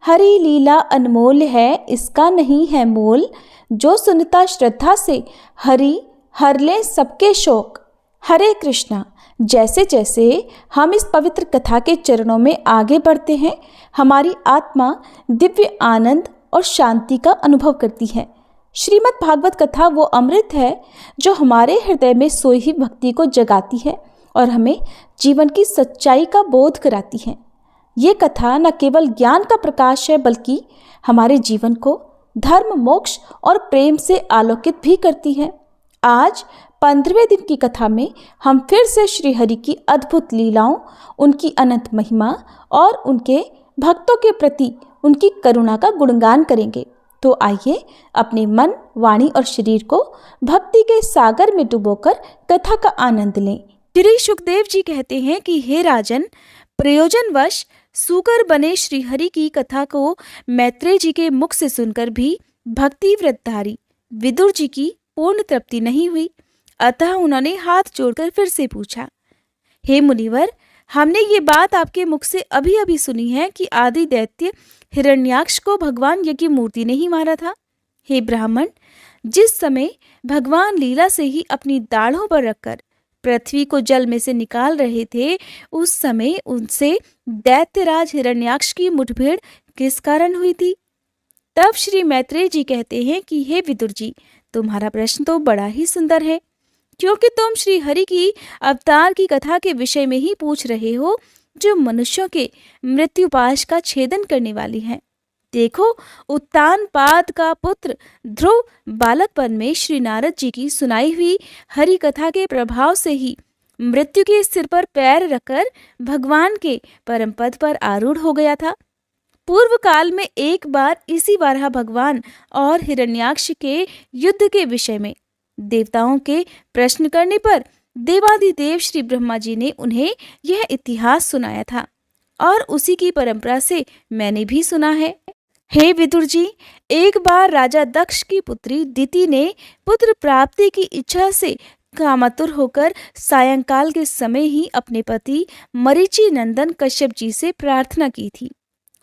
हरि लीला अनमोल है, इसका नहीं है मोल। जो सुनता श्रद्धा से, हरि हर ले सबके शोक। हरे कृष्णा। जैसे जैसे हम इस पवित्र कथा के चरणों में आगे बढ़ते हैं, हमारी आत्मा दिव्य आनंद और शांति का अनुभव करती है। श्रीमद् भागवत कथा वो अमृत है जो हमारे हृदय में सोई हुई भक्ति को जगाती है और हमें जीवन की सच्चाई का बोध कराती है। ये कथा न केवल ज्ञान का प्रकाश है, बल्कि हमारे जीवन को धर्म, मोक्ष और प्रेम से आलोकित भी करती है। आज 15वें दिन की कथा में हम फिर से श्री हरि की अद्भुत लीलाओं, उनकी अनंत महिमा और उनके भक्तों के प्रति उनकी करुणा का गुणगान करेंगे। तो आइए अपने मन, वाणी और शरीर को भक्ति के सागर में डुबोकर कथा का आनंद लें। श्री सुखदेव जी कहते हैं कि हे राजन, प्रयोजनवश सूकर बने श्री हरि की कथा को मैत्रेय जी के मुख से सुनकर भी भक्ति व्रतधारी विदुर जी की पूर्ण तृप्ति नहीं हुई। अतः उन्होंने हाथ जोड़कर फिर से पूछा, हे मुनिवर, हमने ये बात आपके मुख से अभी अभी सुनी है कि आदि दैत्य हिरण्याक्ष को भगवान यज्ञ मूर्ति ने ही मारा था। हे ब्राह्मण, जिस समय भगवान लीला से ही अपनी दाढ़ों पर रखकर पृथ्वी को जल में से निकाल रहे थे, उस समय उनसे दैत्यराज हिरण्याक्ष की मुठभेड़ किस कारण हुई थी? तब श्री मैत्रेय जी कहते हैं कि हे विदुर जी, तुम्हारा प्रश्न तो बड़ा ही सुंदर है, क्योंकि तुम श्री हरि की अवतार की कथा के विषय में ही पूछ रहे हो, जो मनुष्यों के मृत्युपाश का छेदन करने वाली है। देखो, उत्तानपाद का पुत्र ध्रुव बालकपन में श्री नारद जी की सुनाई हुई हरि कथा के प्रभाव से ही मृत्यु के सिर पर पैर रखकर भगवान के परम पद पर आरूढ़ हो गया था। पूर्व काल में एक बार इसी वाराह भगवान और हिरण्याक्ष के युद्ध के विषय में देवताओं के प्रश्न करने पर देवादिदेव श्री ब्रह्मा जी ने उन्हें यह इतिहास सुनाया था, और उसी की परंपरा से मैंने भी सुना है। हे विदुर जी, एक बार राजा दक्ष की पुत्री दिति ने पुत्र प्राप्ति की इच्छा से कामातुर होकर सायंकाल के समय ही अपने पति मरीचि नंदन कश्यप जी से प्रार्थना की थी।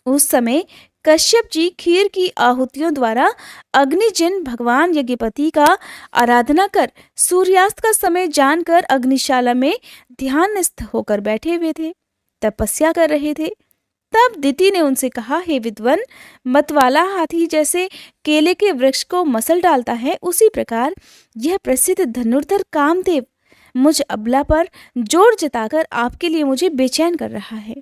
उस समय कश्यप जी खीर की आहुतियों द्वारा अग्निजन भगवान यज्ञपति का आराधना कर सूर्यास्त का समय जानकर अग्निशाला में ध्यानस्थ होकर बैठे हुए थे, तपस्या कर रहे थे। तब दिति ने उनसे कहा, हे विद्वन, मतवाला हाथी जैसे केले के वृक्ष को मसल डालता है, उसी प्रकार यह प्रसिद्ध धनुर्धर कामदेव मुझ अबला पर जोर जताकर आपके लिए मुझे बेचैन कर रहा है।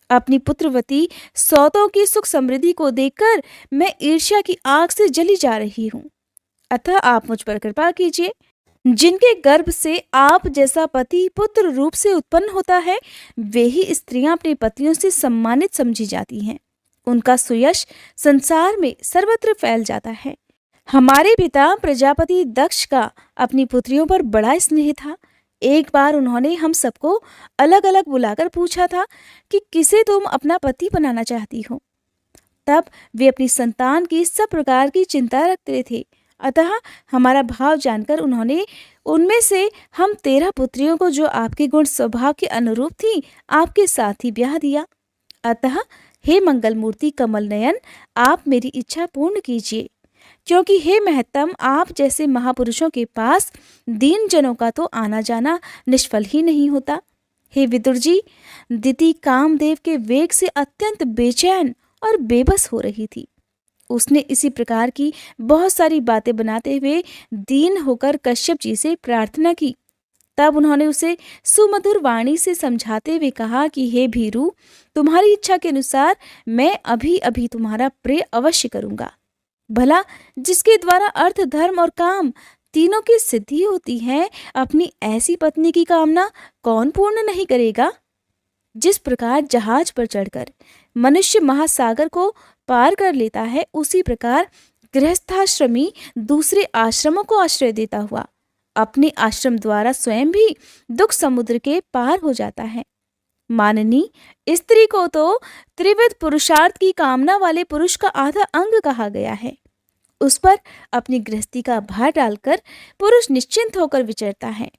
अपनी पुत्रवती सौतों की सुख समृद्धि को देखकर मैं ईर्ष्या की आग से जली जा रही हूँ। अतः आप मुझ पर कृपा कीजिए। जिनके गर्भ से आप जैसा पति पुत्र रूप से उत्पन्न होता है, वे ही स्त्रियां अपने पतियों से सम्मानित समझी जाती हैं। उनका सुयश संसार में सर्वत्र फैल जाता है। हमारे पिता प्रजापति दक्ष का अपनी पुत्रियों पर बड़ा स्नेह था। एक बार उन्होंने हम सबको अलग अलग बुलाकर पूछा था कि किसे तुम अपना पति बनाना चाहती हो। तब वे अपनी संतान की सब प्रकार की चिंता रखते थे। अतः हमारा भाव जानकर उन्होंने उनमें से हम 13 पुत्रियों को, जो आपके गुण स्वभाव के अनुरूप थी, आपके साथ ही ब्याह दिया। अतः हे मंगल मूर्ति कमल नयन, आप मेरी इच्छा पूर्ण कीजिए, क्योंकि हे महत्तम, आप जैसे महापुरुषों के पास दीन जनों का तो आना जाना निष्फल ही नहीं होता। हे विदुर जी, दिति कामदेव के वेग से अत्यंत बेचैन और बेबस हो रही थी। उसने इसी प्रकार की बहुत सारी बातें बनाते हुए दीन होकर कश्यप जी से प्रार्थना की। तब उन्होंने उसे सुमधुर वाणी से समझाते हुए कहा कि हे भीरू, तुम्हारी इच्छा के अनुसार मैं अभी अभी तुम्हारा प्रिय अवश्य करूंगा। भला जिसके द्वारा अर्थ, धर्म और काम तीनों की सिद्धि होती है, अपनी ऐसी पत्नी की कामना कौन पूर्ण नहीं करेगा? जिस प्रकार जहाज पर चढ़कर मनुष्य महासागर को पार कर लेता है, उसी प्रकार गृहस्थाश्रमी दूसरे आश्रमों को आश्रय देता हुआ अपने आश्रम द्वारा स्वयं भी दुख समुद्र के पार हो जाता है। माननी, स्त्री को तो त्रिविध पुरुषार्थ की कामना वाले पुरुष का आधा अंग कहा गया है। उस पर अपनी गृहस्थी का भार डालकर पुरुष निश्चिंत होकर विचरता है।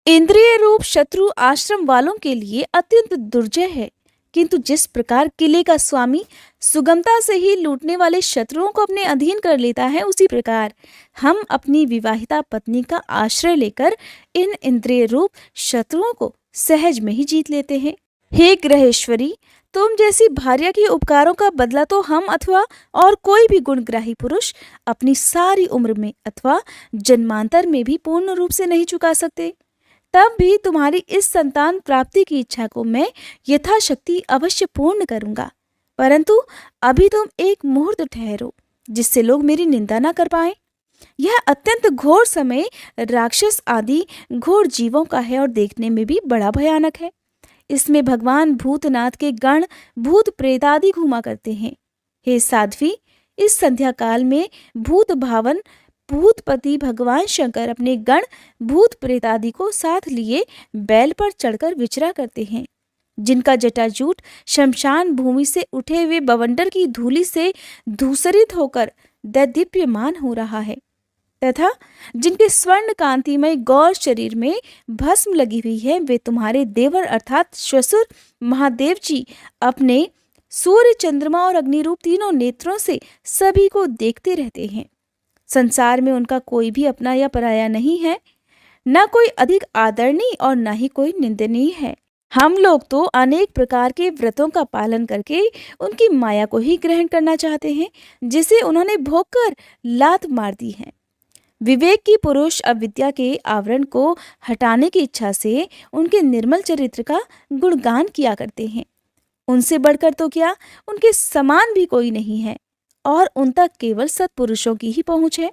इंद्रिय रूप शत्रु आश्रम वालों के लिए अत्यंत दुर्जय है। किंतु जिस प्रकार किले का स्वामी सुगमता से ही लूटने वाले शत्रुओं को अपने अधीन कर लेता है, उसी प्रकार हम अपनी विवाहिता पत्नी का आश्रय लेकर इन इंद्रिय रूप शत्रुओं को सहज में ही जीत लेते हैं। हे ग्रहेश्वरी, तुम जैसी भार्या के उपकारों का बदला तो हम अथवा और कोई भी गुणग्राही पुरुष अपनी सारी उम्र में अथवा जन्मांतर में भी पूर्ण रूप से नहीं चुका सकते। तब भी तुम्हारी इस संतान प्राप्ति की इच्छा को मैं यथाशक्ति अवश्य पूर्ण करूंगा, परंतु अभी तुम एक मुहूर्त ठहरो जिससे लोग मेरी निंदा न कर पाए। यह अत्यंत घोर समय राक्षस आदि घोर जीवों का है और देखने में भी बड़ा भयानक है। इसमें भगवान भूतनाथ के गण भूत प्रेत आदि घूमा करते हैं। हे साध्वी, इस संध्या काल में भूत भावन भूतपति भगवान शंकर अपने गण भूत प्रेत आदि को साथ लिए बैल पर चढ़कर विचरा करते हैं, जिनका जटाजूट शमशान भूमि से उठे हुए बवंडर की धूलि से धूसरित होकर दैदीप्यमान हो रहा है, तथा जिनके स्वर्ण कांतिमय गौर शरीर में भस्म लगी हुई है, वे तुम्हारे देवर अर्थात श्वसुर महादेव जी अपने सूर्य चंद्रमा और अग्निरूप तीनों नेत्रों से सभी को देखते रहते हैं। संसार में उनका कोई भी अपना या पराया नहीं है, न कोई अधिक आदरणीय और न ही कोई निंदनीय है। हम लोग तो अनेक प्रकार के व्रतों का पालन करके उनकी माया को ही ग्रहण करना चाहते हैं, जिसे उन्होंने भोग कर लात मार दी है। विवेक की पुरुष अविद्या के आवरण को हटाने की इच्छा से उनके निर्मल चरित्र का गुणगान किया करते हैं। उनसे बढ़कर तो क्या, उनके समान भी कोई नहीं है और उन तक केवल सत्पुरुषों की ही पहुंच है।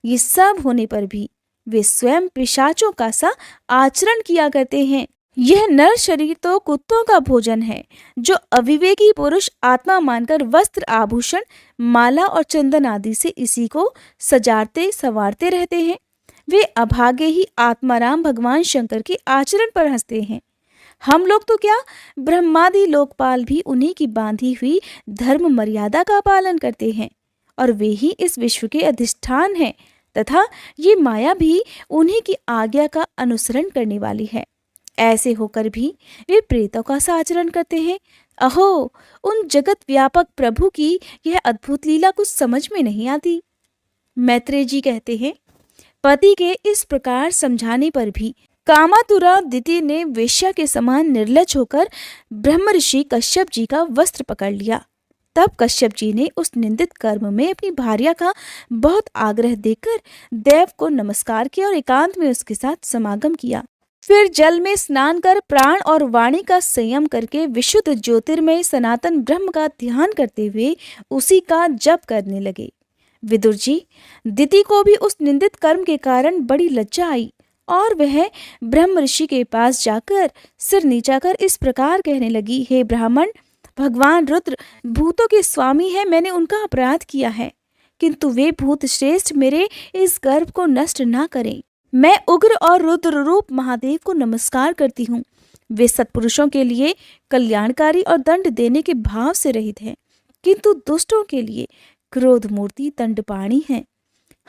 ये सब होने पर भी वे स्वयं पिशाचों का सा आचरण किया करते हैं। यह नर शरीर तो कुत्तों का भोजन है, जो अविवेकी पुरुष आत्मा मानकर वस्त्र आभूषण माला और चंदन आदि से इसी को सजाते संवारते रहते हैं। वे अभागे ही आत्माराम भगवान शंकर के आचरण पर हंसते हैं। हम लोग तो क्या, ब्रह्मादि लोकपाल भी उन्हीं की बांधी हुई धर्म मर्यादा का पालन करते हैं, और वे ही इस विश्व के अधिष्ठान हैं, तथा ये माया भी उन्हीं की आज्ञा का अनुसरण करने वाली है। ऐसे होकर भी वे प्रेतों का सा आचरण करते हैं। अहो, उन जगत व्यापक प्रभु की यह अद्भुत लीला कुछ समझ में नहीं आती। मैत्रेय जी कहते हैं, पति के इस प्रकार समझाने पर भी कामातुरा दिति ने वेश्या के समान निर्लज होकर ब्रह्म ऋषि कश्यप जी का वस्त्र पकड़ लिया। तब कश्यप जी ने उस निंदित कर्म में अपनी भार्या का बहुत आग्रह देखकर देव को नमस्कार किया और एकांत में उसके साथ समागम किया। फिर जल में स्नान कर प्राण और वाणी का संयम करके विशुद्ध ज्योतिर्मय सनातन ब्रह्म का ध्यान करते हुए उसी का जप करने लगे। विदुर जी, दिति को भी उस निंदित कर्म के कारण बड़ी लज्जा आई और वह ब्रह्म ऋषि के पास जाकर सिर नीचा कर इस प्रकार कहने लगी, हे ब्राह्मण, भगवान रुद्र भूतों के स्वामी है, मैंने उनका अपराध किया है, किंतु वे भूत श्रेष्ठ मेरे इस गर्भ को नष्ट ना करें। मैं उग्र और रुद्र रूप महादेव को नमस्कार करती हूँ। वे सत्पुरुषों के लिए कल्याणकारी और दंड देने के भाव से रहित हैं, किंतु दुष्टों के लिए क्रोध मूर्ति दंडपाणी हैं।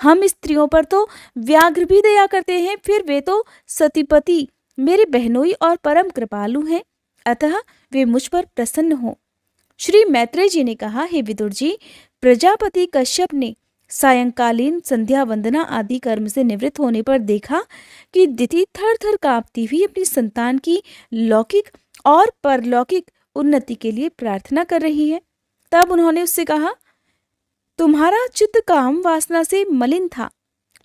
हम स्त्रियों पर तो व्याघ्र भी दया करते हैं, फिर वे तो सतीपति मेरे बहनोई और परम कृपालु हैं, अतः वे मुझ पर प्रसन्न हो। श्री मैत्रेय जी ने कहा, हे विदुर जी, प्रजापति कश्यप ने सायंकालीन संध्या वंदना आदि कर्म से निवृत्त होने पर देखा कि दिति थर थर कांपती हुई अपनी संतान की लौकिक और परलौकिक उन्नति के लिए प्रार्थना कर रही है। तब उन्होंने उससे कहा, तुम्हारा चित्त काम वासना से मलिन था,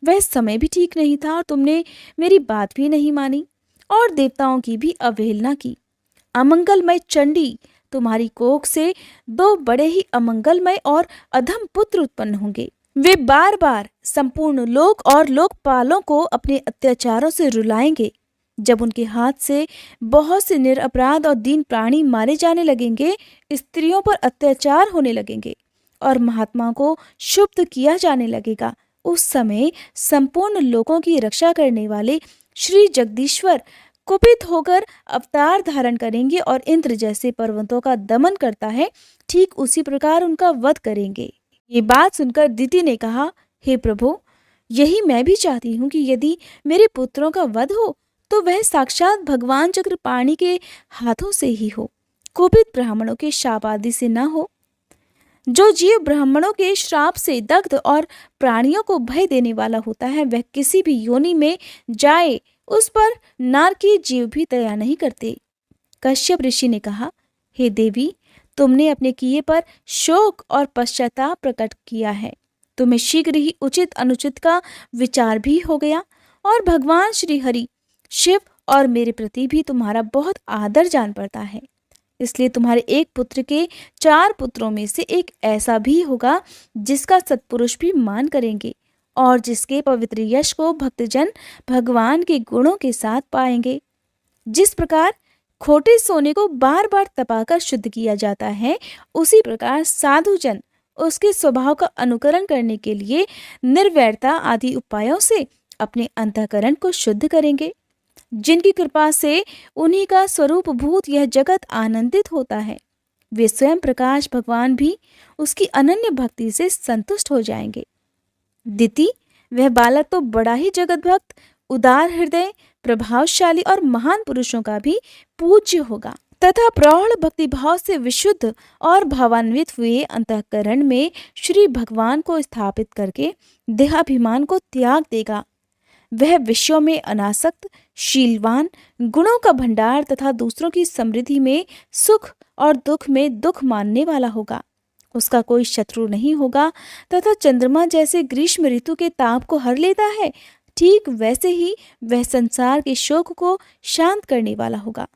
वह समय भी ठीक नहीं था और तुमने मेरी बात भी नहीं मानी और देवताओं की भी अवहेलना की। अमंगलमय चंडी, तुम्हारी कोख से दो बड़े ही अमंगलमय और अधम पुत्र उत्पन्न होंगे। वे बार बार संपूर्ण लोक और लोकपालों को अपने अत्याचारों से रुलाएंगे। जब उनके हाथ से बहुत से निरपराध और दीन प्राणी मारे जाने लगेंगे, स्त्रियों पर अत्याचार होने लगेंगे और महात्माओं को क्षुब्ध किया जाने लगेगा, उस समय संपूर्ण लोकों की रक्षा करने वाले श्री जगदीश्वर कुपित होकर अवतार धारण करेंगे और इंद्र जैसे पर्वतों का दमन करता है, ठीक उसी प्रकार उनका वध करेंगे। ये बात सुनकर दिति ने कहा, हे प्रभु, यही मैं भी चाहती हूँ कि यदि मेरे पुत्रों का वध हो तो वह साक्षात भगवान चक्रपाणि के हाथों से ही हो। कुपित ब्राह्मणों के शाप आदि से न हो। जो जीव ब्राह्मणों के श्राप से दग्ध और प्राणियों को भय देने वाला होता है, वह किसी भी योनि में जाए उस पर नारकीय जीव भी दया नहीं करते। कश्यप ऋषि ने कहा, हे देवी, तुमने अपने किए पर शोक और पश्चाताप प्रकट किया है। तुम्हें शीघ्र ही उचित अनुचित का विचार भी हो गया और भगवान श्री हरि, शिव और मेरे प्रति भी तुम्हारा बहुत आदर जान पड़ता है। इसलिए तुम्हारे एक पुत्र के 4 पुत्रों में से एक ऐसा भी होगा जिसका सत्पुरुष भी मान करेंगे और जिसके पवित्र यश को भक्तजन भगवान के गुणों के साथ पाएंगे। जिस प्रकार खोटे सोने को बार बार तपाकर शुद्ध किया जाता है, उसी प्रकार साधुजन उसके स्वभाव का अनुकरण करने के लिए निर्वैरता आदि उपायों से अपने अंतःकरण को शुद्ध करेंगे, जिनकी कृपा से उन्हीं का स्वरूप भूत यह जगत आनंदित होता है। वे स्वयं प्रकाश भगवान भी उसकी अनन्य भक्ति से संतुष्ट हो जाएंगे। दिति, वह बालक तो बड़ा ही जगत भक्त, उदार हृदय, प्रभावशाली और महान पुरुषों का भी पूज्य होगा तथा प्रौढ़ भक्ति भाव से विशुद्ध और भावान्वित हुए अंतःकरण में श्री भगवान को स्थापित करके देहाभिमान को त्याग देगा। वह विषयों में अनासक्त, शीलवान, गुणों का भंडार तथा दूसरों की समृद्धि में सुख और दुख में दुख मानने वाला होगा। उसका कोई शत्रु नहीं होगा तथा चंद्रमा जैसे ग्रीष्म ऋतु के ताप को हर लेता है, ठीक वैसे ही वह संसार के शोक को शांत करने वाला होगा।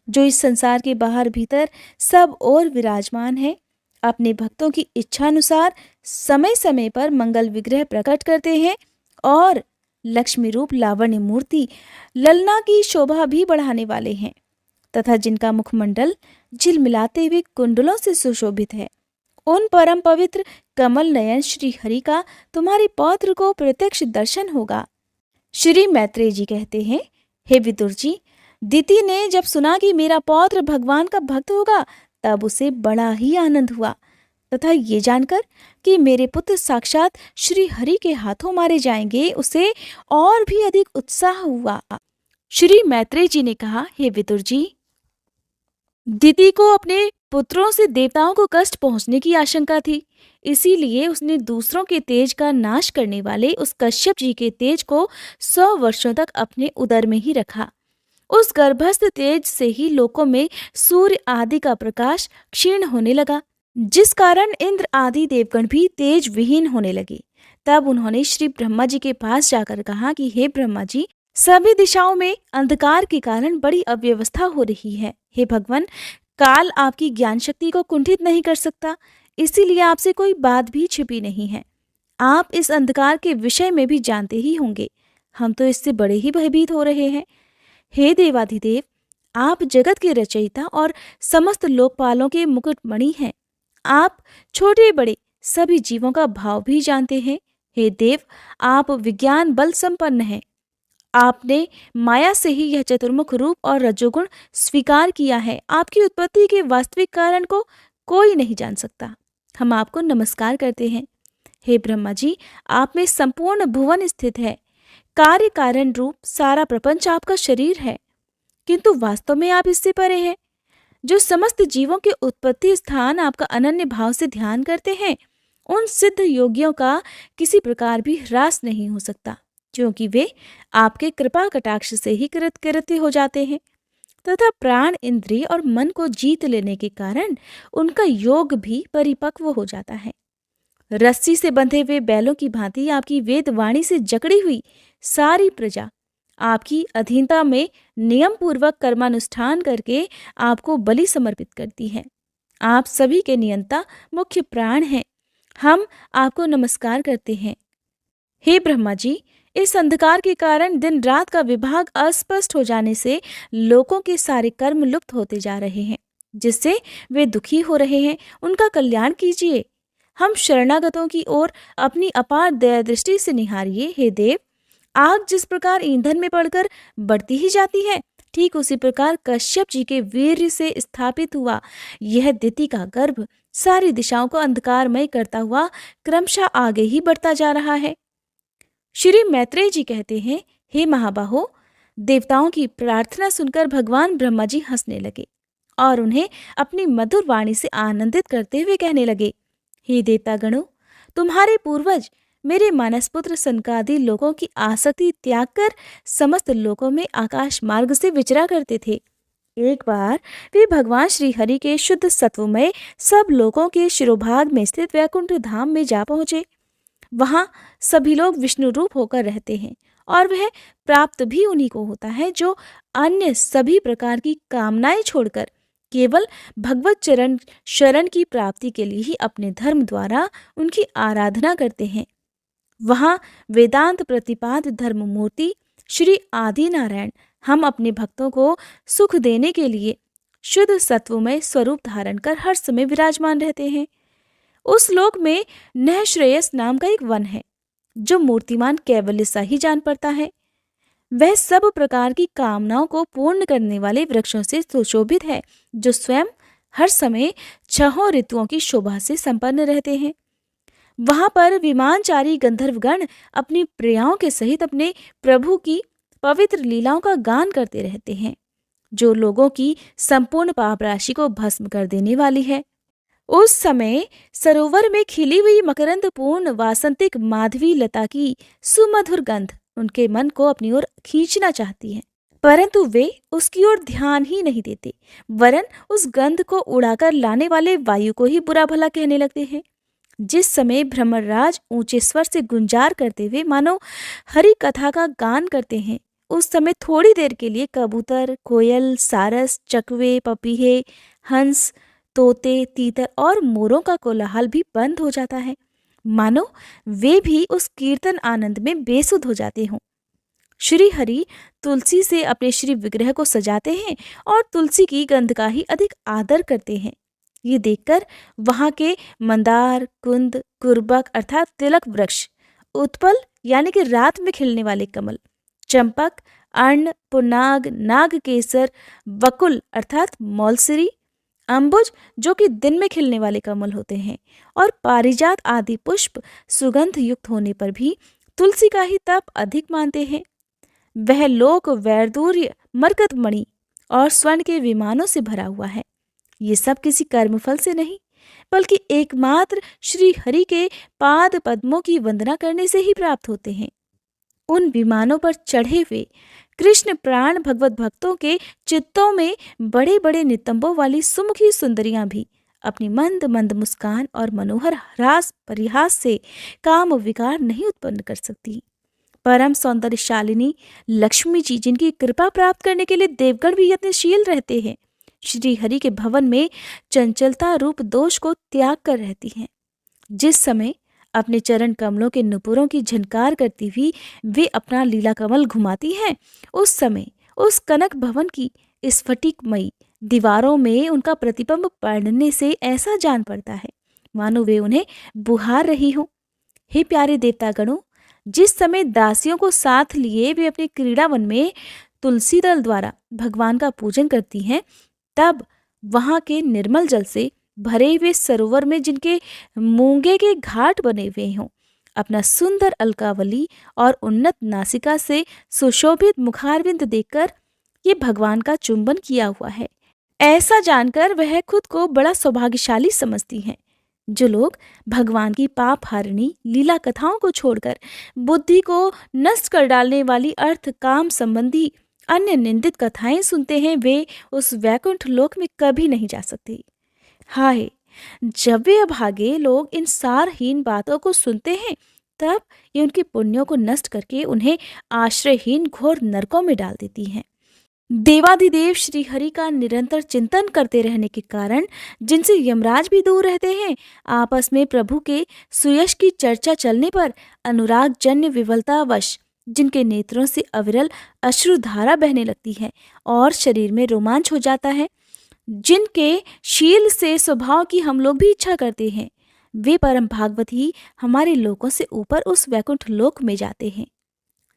जो इस संसार के बाहर भीतर सब और विराजमान है, अपने भक्तों की इच्छानुसार समय समय पर मंगल विग्रह प्रकट करते हैं और लक्ष्मी रूप लावण्य मूर्ति ललना की शोभा भी बढ़ाने वाले हैं तथा जिनका मुखमंडल झिलमिलाते हुए कुंडलों से सुशोभित है, उन परम पवित्र कमल नयन श्री हरि का तुम्हारे पौत्र को प्रत्यक्ष दर्शन होगा। श्री मैत्रेय जी कहते हैं, हे विदुर जी, दिति ने जब सुना कि मेरा पौत्र भगवान का भक्त होगा, तब उसे बड़ा ही आनंद हुआ तथा ये जानकर कि मेरे पुत्र साक्षात श्री हरि के हाथों मारे जाएंगे, उसे और भी अधिक उत्साह हुआ। श्री मैत्रेय जी ने कहा, हे विदुर जी, दिति को अपने पुत्रों से देवताओं को कष्ट पहुंचने की आशंका थी, इसीलिए उसने दूसरों के तेज का नाश करने वाले उस कश्यप जी के तेज को 100 वर्षों तक अपने उदर में ही रखा। उस गर्भस्थ तेज से ही लोकों में सूर्य आदि का प्रकाश क्षीण होने लगा, जिस कारण इंद्र आदि देवगण भी तेज विहीन होने लगे। तब उन्होंने श्री ब्रह्मा जी के पास जाकर कहा कि हे ब्रह्मा जी, सभी दिशाओं में अंधकार के कारण बड़ी अव्यवस्था हो रही है। हे भगवान, काल आपकी ज्ञान शक्ति को कुंठित नहीं कर सकता, इसीलिए आपसे कोई बात भी छिपी नहीं है। आप इस अंधकार के विषय में भी जानते ही होंगे। हम तो इससे बड़े ही भयभीत हो रहे हैं। हे देवाधिदेव, आप जगत के रचयिता और समस्त लोकपालों के मुकुटमणि हैं। आप छोटे बड़े सभी जीवों का भाव भी जानते हैं। हे देव, आप विज्ञान बल संपन्न हैं। आपने माया से ही यह चतुर्मुख रूप और रजोगुण स्वीकार किया है। आपकी उत्पत्ति के वास्तविक कारण को कोई नहीं जान सकता। हम आपको नमस्कार करते हैं। हे ब्रह्मा जी, आप में संपूर्ण भुवन स्थित है। कार्य कारण रूप सारा प्रपंच आपका शरीर है, किंतु वास्तव में आप इससे परे हैं। जो समस्त जीवों के उत्पत्ति स्थान आपका अनन्य भाव से ध्यान करते हैं, उन सिद्ध योगियों का किसी प्रकार भी ह्रास नहीं हो सकता, क्योंकि वे आपके कृपा कटाक्ष से ही कृतकृत्य हो जाते हैं तथा प्राण, इंद्रिय और मन को जीत लेने के कारण उनका योग भी परिपक्व हो जाता है। रस्सी से बंधे हुए बैलों की भांति आपकी वेद वाणी से जकड़ी हुई सारी प्रजा आपकी अधीनता में नियम पूर्वक कर्मानुष्ठान करके आपको बलि समर्पित करती है। आप सभी के नियंता मुख्य प्राण हैं। हम आपको नमस्कार करते हैं। हे ब्रह्मा जी, इस अंधकार के कारण दिन रात का विभाग अस्पष्ट हो जाने से लोगों के सारे कर्म लुप्त होते जा रहे हैं, जिससे वे दुखी हो रहे हैं। उनका कल्याण कीजिए। हम शरणागतों की ओर अपनी अपार दया दृष्टि से निहारिए। हे देव, आग जिस प्रकार ईंधन में पड़कर बढ़ती ही जाती है, ठीक उसी प्रकार कश्यप जी के वीर्य से स्थापित हुआ यह दिति का गर्भ सारी दिशाओं को अंधकारमय करता हुआ क्रमशः आगे ही बढ़ता जा रहा है। श्री मैत्रेय जी कहते हैं, हे महाबाहो, देवताओं की प्रार्थना सुनकर भगवान ब्रह्मा जी हंसने लगे और उन्हें अपनी मधुर वाणी से आनंदित करते हुए कहने लगे, हे देवतागणों, तुम्हारे पूर्वज मेरे मानसपुत्र सनकादि लोगों की आसक्ति त्याग कर समस्त लोकों में आकाश मार्ग से विचरा करते थे। एक बार वे भगवान श्री हरि के शुद्ध सत्वमय सब लोगों के शिरोभाग में स्थित वैकुंठ धाम में जा पहुंचे। वहां सभी लोग विष्णु रूप होकर रहते हैं और वह प्राप्त भी उन्हीं को होता है जो अन्य सभी प्रकार की कामनाएं छोड़कर केवल भगवत चरण शरण की प्राप्ति के लिए ही अपने धर्म द्वारा उनकी आराधना करते हैं। वहां वेदांत प्रतिपाद धर्म मूर्ति श्री आदि नारायण हम अपने भक्तों को सुख देने के लिए शुद्ध सत्वमय स्वरूप धारण कर हर समय विराजमान रहते हैं। उस लोक में नहश्रेयस नाम का एक वन है जो मूर्तिमान कैवल्य सा ही जान पड़ता है। वह सब प्रकार की कामनाओं को पूर्ण करने वाले वृक्षों से सुशोभित है जो स्वयं हर समय छहों ऋतुओं की शोभा से संपन्न रहते हैं। वहां पर विमानचारी गंधर्वगण अपनी प्रियाओं के सहित अपने प्रभु की पवित्र लीलाओं का गान करते रहते हैं जो लोगों की संपूर्ण पाप राशि को भस्म कर देने वाली है। उस समय सरोवर में खिली हुई मकरंद पूर्ण वासंतिक माधवी लता की सुमधुर गंध उनके मन को अपनी ओर खींचना चाहती है, परंतु वे उसकी ओर ध्यान ही नहीं देते, वरन उस गंध को उड़ाकर लाने वाले वायु को ही बुरा भला कहने लगते हैं। जिस समय भ्रमरराज ऊंचे स्वर से गुंजार करते हुए मानो हरि कथा का गान करते हैं, उस समय थोड़ी देर के लिए कबूतर, कोयल, सारस, चकवे, पपीहे, हंस, तोते, तीतर और मोरों का कोलाहल भी बंद हो जाता है, मानो वे भी उस कीर्तन आनंद में बेसुध हो जाते हों। श्री हरि तुलसी से अपने श्री विग्रह को सजाते हैं और तुलसी की गंध का ही अधिक आदर करते हैं। ये देखकर वहां के मंदार, कुंद, कुर्बक अर्थात तिलक वृक्ष, उत्पल यानी कि रात में खिलने वाले कमल, चंपक, अर्ण, पुनाग, नागकेसर, बकुल अर्थात मौलसिरी, अंबुज जो कि दिन में खिलने वाले कमल होते हैं, और पारिजात आदि पुष्प सुगंध युक्त होने पर भी तुलसी का ही तप अधिक मानते हैं। वह लोक वैदूर्य, मरकतमणि और स्वर्ण के विमानों से भरा हुआ है। ये सब किसी कर्मफल से नहीं बल्कि एकमात्र श्री हरि के पाद पद्मों की वंदना करने से ही प्राप्त होते हैं। उन विमानों पर चढ़े हुए कृष्ण प्राण भगवत भक्तों के चित्तों में बड़े बड़े नितंबों वाली सुमुखी सुंदरियां भी अपनी मंद मंद मुस्कान और मनोहर रास परिहास से काम विकार नहीं उत्पन्न कर सकती। परम सौंदर्यशालिनी लक्ष्मी जी जिनकी कृपा प्राप्त करने के लिए देवगण भी यत्नशील रहते हैं, श्री हरि के भवन में चंचलता रूप दोष को त्याग कर रहती हैं। जिस समय अपने चरण कमलों के नुपुरों की झनकार करती हुई वे अपना लीला कमल घुमाती हैं, उस समय उस कनक भवन की स्फटिकमयी दीवारों में उनका प्रतिबिंब पड़ने से ऐसा जान पड़ता है मानो वे उन्हें बुहार रही हों। हे प्यारे देवतागणों, जिस समय दासियों को साथ लिए वे अपने क्रीड़ावन में तुलसी दल द्वारा भगवान का पूजन करती हैं, तब वहां के निर्मल जल से भरे हुए सरोवर में जिनके मूंगे के घाट बने हुए हों, अपना सुंदर अलकावली और उन्नत नासिका से सुशोभित मुखारविंद देखकर ये भगवान का चुंबन किया हुआ है, ऐसा जानकर वह खुद को बड़ा सौभाग्यशाली समझती हैं। जो लोग भगवान की पाप हारिणी लीला कथाओं को छोड़कर बुद्धि को नष्ट कर डालने वाली अर्थ काम संबंधी अन्य निंदित कथाएं सुनते हैं, वे उस वैकुंठ लोक में कभी नहीं जा सकते। हाय, जब वे अभागे लोग इन सारहीन बातों को सुनते हैं, तब ये उनके पुण्यों को नष्ट करके उन्हें आश्रयहीन घोर नरकों में डाल देती हैं। देवाधिदेव श्री हरि का निरंतर चिंतन करते रहने के कारण जिनसे यमराज भी दूर रहते हैं, आपस में प्रभु के सुयश की चर्चा चलने पर अनुराग जन्य विवलतावश जिनके नेत्रों से अविरल अश्रुधारा बहने लगती है और शरीर में रोमांच हो जाता है, जिनके शील से स्वभाव की हम लोग भी इच्छा करते हैं, वे परम भागवत ही हमारे लोकों से ऊपर उस वैकुंठ लोक में जाते हैं।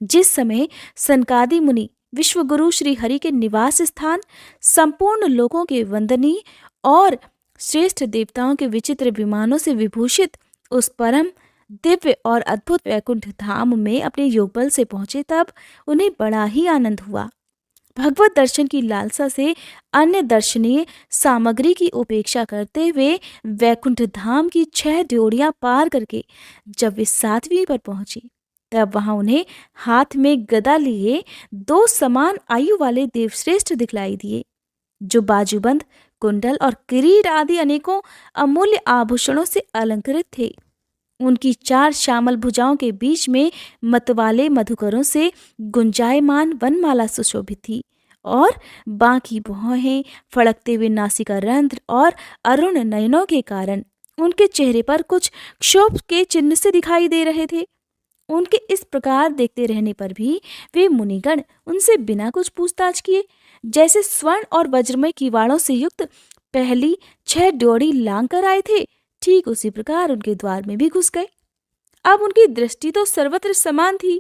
जिस समय सनकादि मुनि विश्वगुरु श्री हरि के निवास स्थान संपूर्ण लोकों के वंदनीय और श्रेष्ठ देवताओं के विचित्र विमानों से विभूषित उस परम दिव्य और अद्भुत वैकुंठ धाम में अपने योगबल से पहुंचे, तब उन्हें बड़ा ही आनंद हुआ। भगवत दर्शन की लालसा से अन्य दर्शनीय सामग्री की उपेक्षा करते हुए वैकुंठ धाम की 6 ड्योढ़ियां पार करके जब वे 7वीं पर पहुंचे, तब वहां उन्हें हाथ में गदा लिए 2 समान आयु वाले देवश्रेष्ठ दिखलाई दिए, जो बाजूबंद, कुंडल और किरीट आदि अनेकों अमूल्य आभूषणों से अलंकृत थे। उनकी 4 श्यामल भुजाओं के बीच में मतवाले मधुकरों से गुंजायमान वनमाला सुशोभित थी और बाकी भौहें, फड़कते हुए नासिका रंध्र और अरुण नयनों के कारण उनके चेहरे पर कुछ क्षोभ के चिन्ह से दिखाई दे रहे थे। उनके इस प्रकार देखते रहने पर भी वे मुनिगण उनसे बिना कुछ पूछताछ किए जैसे स्वर्ण और वज्रमय किवाड़ों से युक्त पहली 6 ड्योढ़ी लांग कर आए थे, ठीक उसी प्रकार उनके द्वार में भी घुस गए। अब उनकी दृष्टि तो सर्वत्र समान थी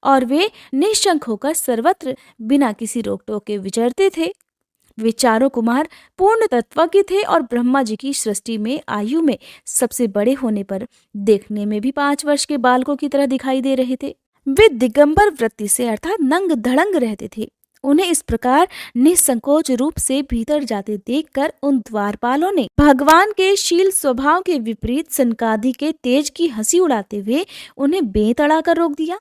और वे निशंक होकर सर्वत्र बिना किसी रोक टोक के विचरते थे। वे चारों कुमार पूर्ण तत्वज्ञ थे और ब्रह्मा जी की सृष्टि में आयु में सबसे बड़े होने पर देखने में भी 5 वर्ष के बालकों की तरह दिखाई दे रहे थे। वे दिगंबर वृत्ति से अर्थात नंग धड़ंग रहते थे। उन्हें इस प्रकार निसंकोच रूप से भीतर जाते देखकर उन द्वारपालों ने भगवान के शील स्वभाव के विपरीत सनकादि के तेज की हंसी उड़ाते हुए उन्हें बेतड़ा कर रोक दिया।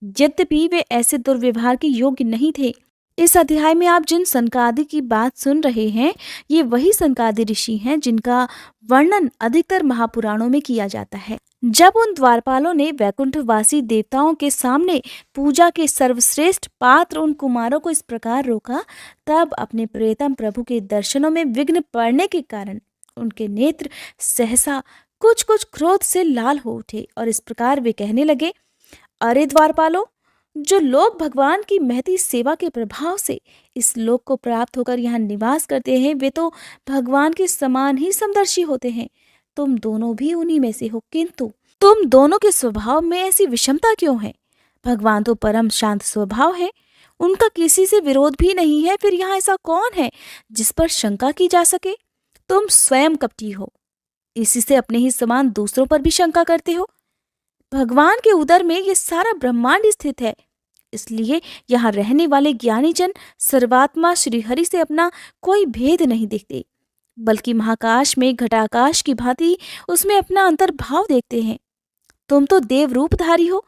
यद्यपि वे ऐसे दुर्व्यवहार के योग्य नहीं थे। इस अध्याय में आप जिन सनकादि की बात सुन रहे हैं, ये वही सनकादि ऋषि हैं जिनका वर्णन अधिकतर महापुराणों में किया जाता है। जब उन द्वारपालों ने वैकुंठवासी देवताओं के सामने पूजा के सर्वश्रेष्ठ पात्र उन कुमारों को इस प्रकार रोका, तब अपने प्रियतम प्रभु के दर्शनों में विघ्न पड़ने के कारण उनके नेत्र सहसा कुछ कुछ क्रोध से लाल हो उठे और इस प्रकार वे कहने लगे, अरे द्वारपालों, जो लोग भगवान की महती सेवा के प्रभाव से इस लोक को प्राप्त होकर यहाँ निवास करते हैं, वे तो भगवान के समान ही समदर्शी होते हैं। तुम दोनों भी उन्हीं में से हो, किंतु तुम दोनों के स्वभाव में ऐसी विषमता क्यों है? भगवान तो परम शांत स्वभाव है, उनका किसी से विरोध भी नहीं है। फिर यहाँ ऐसा कौन है जिस पर शंका की जा सके? तुम स्वयं कपटी हो, इसी से अपने ही समान दूसरों पर भी शंका करते हो। भगवान के उदर में ये सारा ब्रह्मांड स्थित है, इसलिए यहाँ रहने वाले ज्ञानी जन सर्वात्मा श्रीहरि से अपना कोई भेद नहीं देखते, बल्कि महाकाश में घटाकाश की भांति उसमें अपना अंतर्भाव देखते हैं। तुम तो देव रूपधारी हो,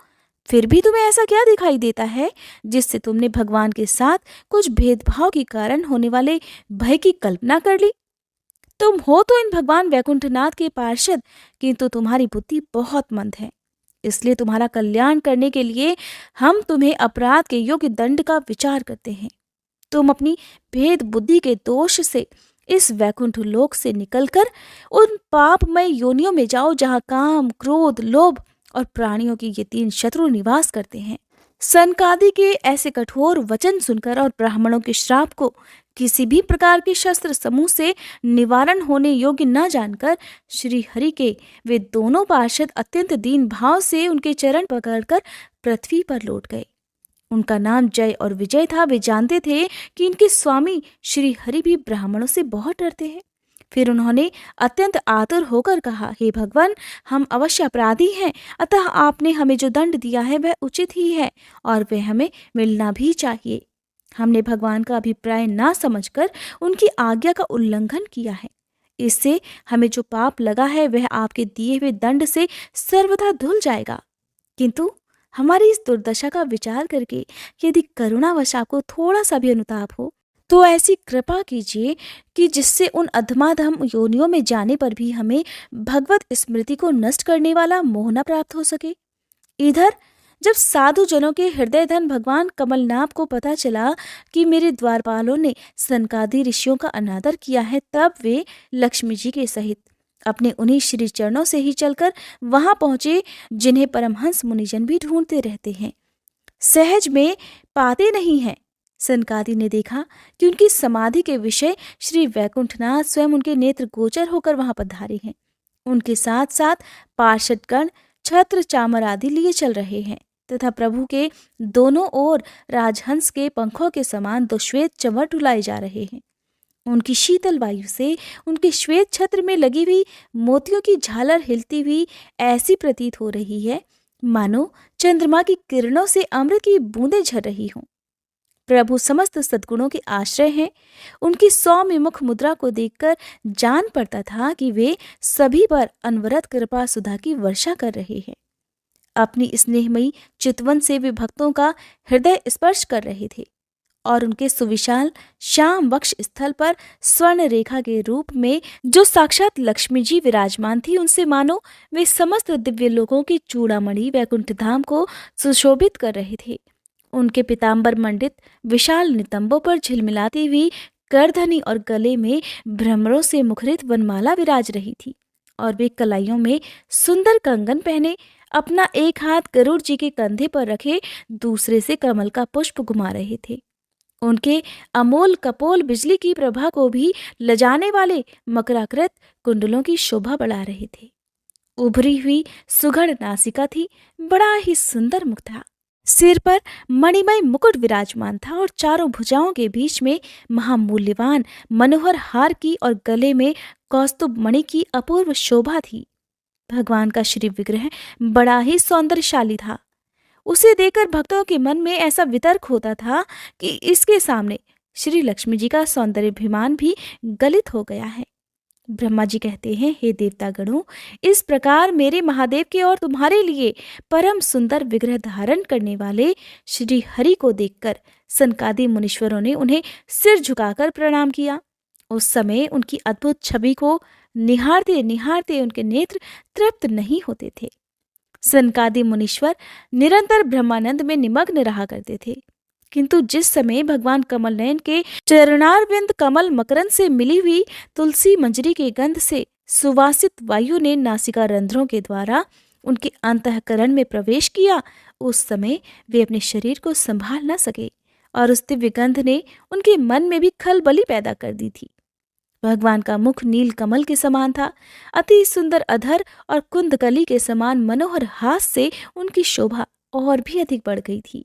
फिर भी तुम्हें ऐसा क्या दिखाई देता है जिससे तुमने भगवान के साथ कुछ भेदभाव के कारण होने वाले भय की कल्पना कर ली? तुम हो तो इन भगवान वैकुंठनाथ के पार्षद, किंतु तुम्हारी बुद्धि बहुत मंद है। इसलिए तुम्हारा कल्याण करने के लिए हम तुम्हें अपराध के योग्य दंड का विचार करते हैं। तुम अपनी भेद बुद्धि के दोष से इस वैकुंठ लोक से निकलकर उन पापमय योनियों में जाओ जहाँ काम, क्रोध, लोभ और प्राणियों की ये 3 शत्रु निवास करते हैं। सनकादि के ऐसे कठोर वचन सुनकर और ब्राह्मणों के श्राप को किसी भी प्रकार के शस्त्र समूह से निवारण होने योग्य न जानकर श्री हरि के वे दोनों पार्षद अत्यंत दीन भाव से उनके चरण पकड़कर पृथ्वी पर लौट गए। उनका नाम जय और विजय था। वे जानते थे कि इनके स्वामी श्री हरि भी ब्राह्मणों से बहुत डरते हैं। फिर उन्होंने अत्यंत आतुर होकर कहा, हे भगवान, हम अवश्य अपराधी हैं, अतः आपने हमें जो दंड दिया है वह उचित ही है और वह हमें मिलना भी चाहिए। हमने भगवान का अभिप्राय ना समझकर उनकी आज्ञा का उल्लंघन किया है। इससे हमें जो पाप लगा है वह आपके दिए हुए दंड से सर्वथा धुल जाएगा। किंतु हमारी इस दुर्दशा का विचार करके यदि करुणावश आपको थोड़ा सा भी अनुताप हो तो ऐसी कृपा कीजिए कि जिससे उन अधमाधम योनियों में जाने पर भी हमें भगवत स्मृति को नष्ट करने वाला मोह न प्राप्त हो सके। इधर जब साधु जनों के हृदय धन भगवान कमलनाभ को पता चला कि मेरे द्वारपालों ने सनकादि ऋषियों का अनादर किया है, तब वे लक्ष्मी जी के सहित अपने उन्हीं श्री चरणों से ही चलकर वहां पहुंचे जिन्हें परमहंस मुनिजन भी ढूंढते रहते हैं, सहज में पाते नहीं हैं। सनकादि ने देखा कि उनकी समाधि के विषय श्री वैकुंठनाथ स्वयं उनके नेत्र गोचर होकर वहां पधारे हैं। उनके साथ साथ पार्षदगण छत्र चामर आदि लिए चल रहे हैं तथा प्रभु के दोनों ओर राजहंस के पंखों के समान 2 श्वेत चंवर डुलाए जा रहे हैं। उनकी शीतल वायु से उनके श्वेत छत्र में लगी हुई मोतियों की झालर हिलती हुई ऐसी प्रतीत हो रही है मानो चंद्रमा की किरणों से अमृत की बूंदें झर रही हों। प्रभु समस्त सद्गुणों के आश्रय हैं। उनकी सौम्य मुख मुद्रा को देखकर जान पड़ता था कि वे सभी पर अनवरत कृपा सुधा की वर्षा कर रहे हैं। अपनी स्नेहमयी चितवन से वे भक्तों का हृदय स्पर्श कर रहे थे और उनके सुविशाल श्याम वक्ष स्थल पर स्वर्ण रेखा के रूप में जो साक्षात लक्ष्मी जी विराजमान थी, उनसे मानो वे समस्त दिव्य लोकों की चूड़ामणि वैकुंठ धाम को सुशोभित कर रहे थे। उनके पीताम्बर मंडित विशाल नितंबों पर झिलमिलाती हुई करधनी और गले में भ्रमरों से मुखरित वनमाला विराज रही थी और वे कलाइयों में सुंदर कंगन पहने अपना एक हाथ गरुड़ जी के कंधे पर रखे दूसरे से कमल का पुष्प घुमा रहे थे। उनके अमोल कपोल बिजली की प्रभा को भी लजाने वाले मकराकृत कुंडलों की शोभा बढ़ा रहे थे। उभरी हुई सुघड़ नासिका थी, बड़ा ही सुंदर मुख था। सिर पर मणिमय मुकुट विराजमान था और चारों भुजाओं के बीच में महामूल्यवान मनोहर हार की और गले में कौस्तुभ मणि की अपूर्व शोभा थी। भगवान का श्री विग्रह बड़ा ही सौंदर्यशाली था। उसे देखकर भक्तों के मन में ऐसा वितर्क होता था कि इसके सामने श्री लक्ष्मी जी का सौंदर्याभिमान भी गलित हो गया है। ब्रह्मा जी कहते हैं, हे देवतागणों, इस प्रकार मेरे महादेव के और तुम्हारे लिए परम सुंदर विग्रह धारण करने वाले श्री हरि को देखकर सनकादि मुनीश्वरों ने उन्हें सिर झुकाकर प्रणाम किया। उस समय उनकी अद्भुत छवि को निहारते निहारते उनके नेत्र तृप्त नहीं होते थे। सनकादि मुनीश्वर निरंतर ब्रह्मानंद में निमग्न रहा करते थे, किंतु जिस समय भगवान कमल नयन के चरणारविंद कमल मकरंद से मिली हुई तुलसी मंजरी के गंध से सुवासित वायु ने नासिका रंध्रों के द्वारा उनके अंतःकरण में प्रवेश किया, उस समय वे अपने शरीर को संभाल न सके और उस दिव्य गंध ने उनके मन में भी खलबली पैदा कर दी थी। भगवान का मुख नील कमल के समान था। अति सुंदर अधर और कुंदकली के समान मनोहर हास से उनकी शोभा और भी अधिक बढ़ गई थी।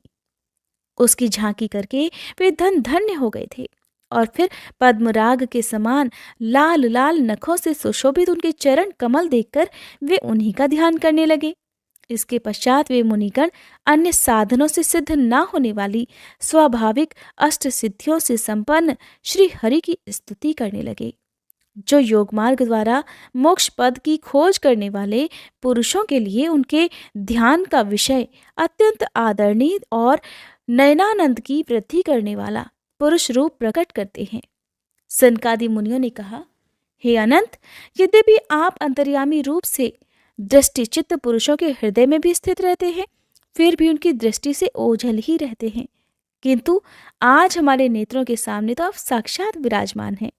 उसकी झांकी करके वे धन धन्य हो गए थे और फिर पद्मराग के समान लाल लाल नखों से सुशोभित उनके चरण कमल देखकर वे उन्हीं का ध्यान करने लगे। इसके पश्चात वे मुनिगण अन्य साधनों से सिद्ध न होने वाली स्वाभाविक अष्ट सिद्धियों से संपन्न श्री हरि की स्तुति करने लगे, जो योग मार्ग द्वारा मोक्ष पद की खोज करने वाले पुरुषों के लिए उनके ध्यान का विषय अत्यंत आदरणीय और नयनानंद की वृद्धि करने वाला पुरुष रूप प्रकट करते हैं। सनकादि मुनियों ने कहा, हे अनंत, यद्यपि आप अंतर्यामी रूप से दृष्टिचित्त पुरुषों के हृदय में भी स्थित रहते हैं, फिर भी उनकी दृष्टि से ओझल ही रहते हैं, किंतु आज हमारे नेत्रों के सामने तो आप साक्षात विराजमान हैं।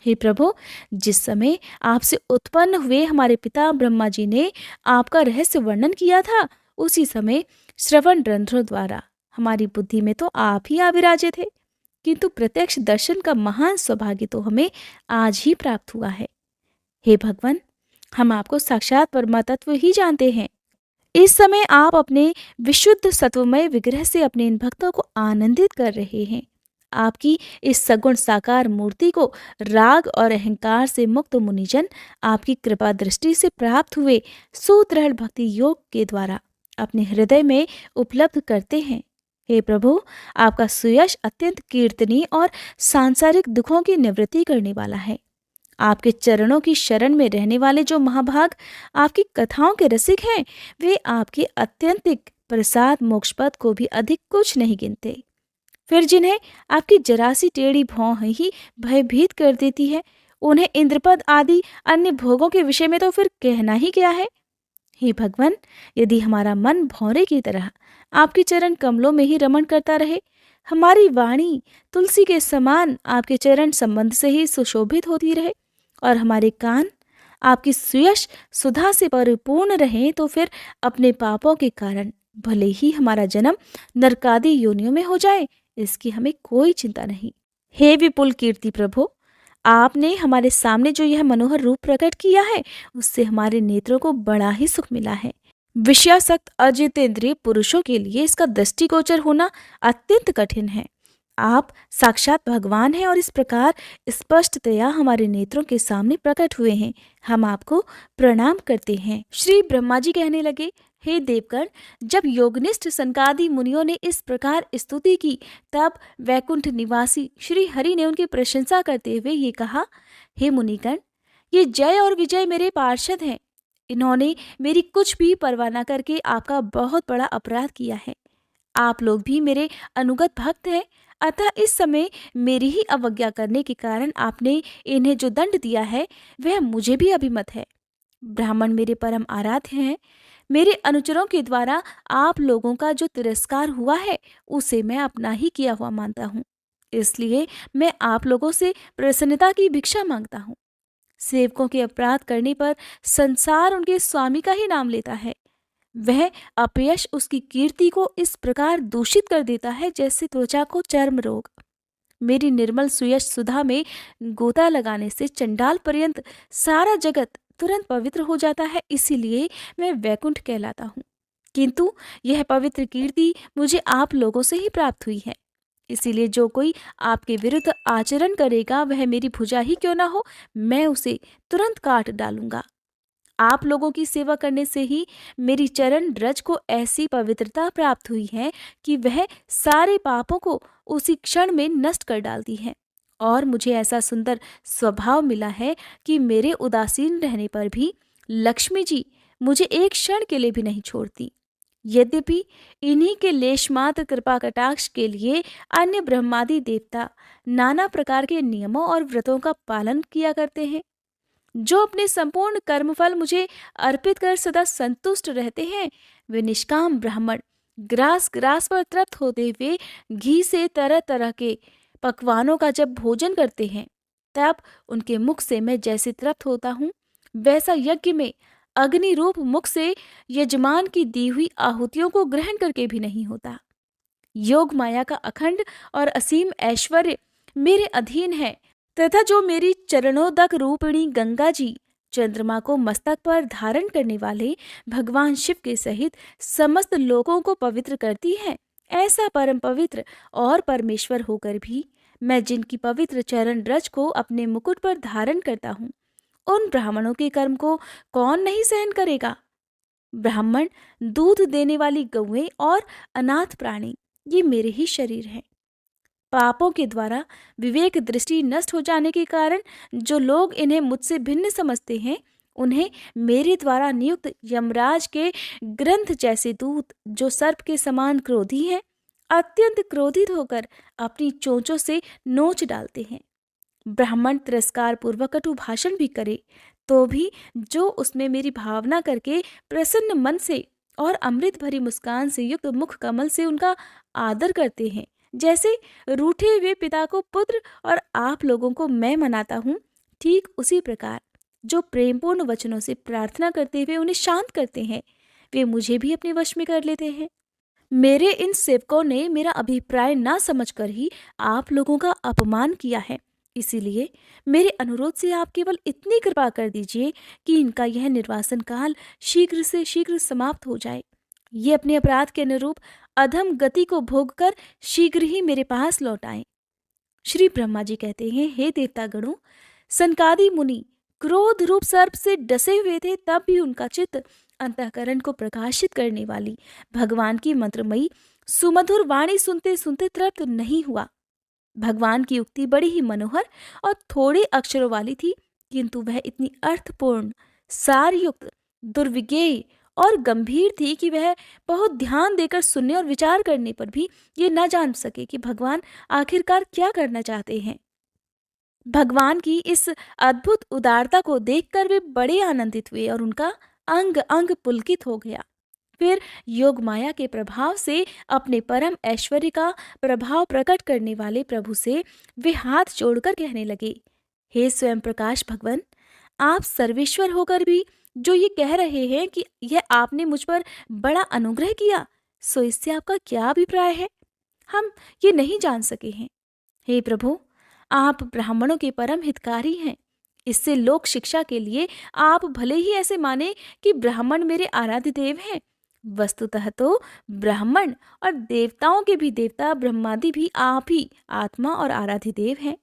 हे प्रभु, जिस समय आपसे उत्पन्न हुए हमारे पिता ब्रह्मा जी ने आपका रहस्य वर्णन किया था, उसी समय श्रवण रंध्रों द्वारा हमारी बुद्धि में तो आप ही आ विराजे थे, किंतु प्रत्यक्ष दर्शन का महान सौभाग्य तो हमें आज ही प्राप्त हुआ है। हे भगवान, हम आपको साक्षात परमात्म ही जानते हैं। इस समय आप अपने विशुद्ध सत्वमय विग्रह से अपने इन भक्तों को आनंदित कर रहे हैं। आपकी इस सगुण साकार मूर्ति को राग और अहंकार से मुक्त मुनिजन आपकी कृपा दृष्टि से प्राप्त हुए सुदृढ़ भक्ति योग के द्वारा अपने हृदय में उपलब्ध करते हैं। हे प्रभु, आपका सुयश अत्यंत कीर्तनीय और सांसारिक दुखों की निवृत्ति करने वाला है। आपके चरणों की शरण में रहने वाले जो महाभाग आपकी कथाओं के रसिक हैं, वे आपके अत्यंतिक प्रसाद मोक्षपद को भी अधिक कुछ नहीं गिनते। फिर जिन्हें आपकी जरासी टेढ़ी भौं ही भयभीत कर देती है, उन्हें इंद्रपद आदि अन्य भोगों के विषय में तो फिर कहना ही क्या है। हे भगवान, यदि हमारा मन भौरे की तरह आपके चरण कमलों में ही रमण करता रहे, हमारी वाणी तुलसी के समान आपके चरण संबंध से ही सुशोभित होती रहे और हमारे कान आपकी सुयश सुधा से परिपूर्ण रहें, तो फिर अपने पापों के कारण भले ही हमारा जन्म नरकादि योनियों में हो जाए, इसकी हमें कोई चिंता नहीं। हे विपुल कीर्ति प्रभु, आपने हमारे सामने जो यह मनोहर रूप प्रकट किया है, उससे हमारे नेत्रों को बड़ा ही सुख मिला है। विषयासक्त अजितेंद्रिय पुरुषों के लिए इसका दृष्टिगोचर होना अत्यंत कठिन है। आप साक्षात भगवान हैं और इस प्रकार स्पष्टतया हमारे नेत्रों के सामने प्रकट हुए हैं। हम आपको प्रणाम करते हैं। श्री ब्रह्मा जी कहने लगे, हे देवगण, जब योगनिष्ठ सनकादि मुनियों ने इस प्रकार स्तुति की, तब वैकुंठ निवासी श्री हरि ने उनकी प्रशंसा करते हुए ये कहा, हे मुनिगण, ये जय और विजय मेरे पार्षद हैं। इन्होंने मेरी कुछ भी परवाह न करके आपका बहुत बड़ा अपराध किया है। आप लोग भी मेरे अनुगत भक्त हैं, अतः इस समय मेरी ही अवज्ञा करने के कारण आपने इन्हें जो दंड दिया है वह मुझे भी अभिमत है। ब्राह्मण मेरे परम आराध्य हैं। मेरे अनुचरों के द्वारा आप लोगों का जो तिरस्कार हुआ है उसे मैं अपना ही किया हुआ मानता हूँ। इसलिए मैं आप लोगों से प्रसन्नता की भिक्षा मांगता हूँ। सेवकों के अपराध करने पर संसार उनके स्वामी का ही नाम लेता है। वह अपयश उसकी कीर्ति को इस प्रकार दूषित कर देता है जैसे त्वचा को चर्म रोग। मेरी निर्मल सुयश सुधा में गोता लगाने से चंडाल पर्यंत सारा जगत तुरंत पवित्र हो जाता है, इसीलिए मैं वैकुंठ कहलाता हूँ। किंतु यह पवित्र कीर्ति मुझे आप लोगों से ही प्राप्त हुई है। इसीलिए जो कोई आपके विरुद्ध आचरण करेगा वह मेरी भुजा ही क्यों ना हो, मैं उसे तुरंत काट डालूंगा। आप लोगों की सेवा करने से ही मेरी चरण रज को ऐसी पवित्रता प्राप्त हुई है कि वह सारे पापों को उसी क्षण में नष्ट कर डालती है। और मुझे ऐसा सुंदर स्वभाव मिला है कि मेरे उदासीन रहने पर भी लक्ष्मी जी मुझे एक क्षण के लिए भी नहीं छोड़ती। यद्यपि इन्हीं के लेशमात्र कृपा कटाक्ष के लिए अन्य ब्रह्मादि देवता नाना प्रकार के नियमों और व्रतों का पालन किया करते हैं। जो अपने संपूर्ण कर्मफल मुझे अर्पित कर सदा संतुष्ट रहते हैं, वे निष्काम ब्राह्मण ग्रास ग्रास पर तृप्त होते हुए घी से तरह तरह के पकवानों का जब भोजन करते हैं, तब उनके मुख से मैं जैसे तृप्त होता हूँ, वैसा यज्ञ में अग्नि रूप मुख से यजमान की दी हुई आहुतियों को ग्रहण करके भी नहीं होता। योग माया का अखंड और असीम ऐश्वर्य मेरे अधीन है, तथा जो मेरी चरणोदक रूपिणी गंगा जी चंद्रमा को मस्तक पर धारण करने वाले भगवान शिव के सहित समस्त लोगों को पवित्र करती है, ऐसा परम पवित्र और परमेश्वर होकर भी मैं जिनकी पवित्र चरण रज को अपने मुकुट पर धारण करता हूँ, उन ब्राह्मणों के कर्म को कौन नहीं सहन करेगा। ब्राह्मण, दूध देने वाली गौएं और अनाथ प्राणी ये मेरे ही शरीर हैं। पापों के द्वारा विवेक दृष्टि नष्ट हो जाने के कारण जो लोग इन्हें मुझसे भिन्न समझते हैं, उन्हें मेरे द्वारा नियुक्त यमराज के ग्रंथ जैसे दूत, जो सर्प के समान क्रोधी हैं, अत्यंत क्रोधित होकर अपनी चोंचों से नोच डालते हैं। ब्राह्मण तिरस्कार पूर्वक कटु भाषण भी करे तो भी जो उसमें मेरी भावना करके प्रसन्न मन से और अमृत भरी मुस्कान से युक्त मुख कमल से उनका आदर करते हैं, जैसे रूठे हुए पिता को पुत्र और आप लोगों को मैं मनाता हूँ, ठीक उसी प्रकार जो प्रेमपूर्ण वचनों से प्रार्थना करते हुए उन्हें शांत करते हैं, वे मुझे भी अपने वश में कर लेते हैं। मेरे इन सेवकों ने मेरा अभिप्राय ना समझकर ही आप लोगों का अपमान किया है, इसीलिए मेरे अनुरोध से आप केवल इतनी कृपा कर दीजिए कि इनका यह निर्वासन काल शीघ्र से शीघ्र समाप्त हो जाए। ये अपने अपराध के अनुरूप अधम गति को भोगकर शीघ्र ही मेरे पास लौट आए। श्री ब्रह्मा जी कहते हैं, हे देवता गणों, सनकादि मुनि क्रोध रूप सर्प से डसे हुए थे, तब भी उनका चित्त अंतःकरण को प्रकाशित करने वाली भगवान की मंत्रमयी सुमधुर वाणी सुनते सुनते तृप्त नहीं हुआ। भगवान की उक्ति बड़ी ही मनोहर और थोड़े अक्षरों वाली थी, किंतु वह इतनी अर्थपूर्ण, सारयुक्त, दुर्विज्ञेय और गंभीर थी कि वह बहुत ध्यान देकर सुनने और विचार करने पर भी ये न जान सके कि भगवान आखिरकार क्या करना चाहते हैं। भगवान की इस अद्भुत उदारता को देखकर वे बड़े आनंदित हुए और उनका अंग अंग पुलकित हो गया। फिर योग माया के प्रभाव से अपने परम ऐश्वर्य का प्रभाव प्रकट करने वाले प्रभु से वे हाथ जोड़कर कहने लगे, हे स्वयं प्रकाश भगवान, आप सर्वेश्वर होकर भी जो ये कह रहे हैं कि यह आपने मुझ पर बड़ा अनुग्रह किया, सो इससे आपका क्या अभिप्राय है? हम ये नहीं जान सके हैं। हे प्रभु, आप ब्राह्मणों के परम हितकारी हैं। इससे लोक शिक्षा के लिए आप भले ही ऐसे माने कि ब्राह्मण मेरे आराध्य देव हैं, वस्तुतः तो ब्राह्मण और देवताओं के भी देवता ब्रह्मादि भी आप ही आत्मा और आराध्य देव हैं।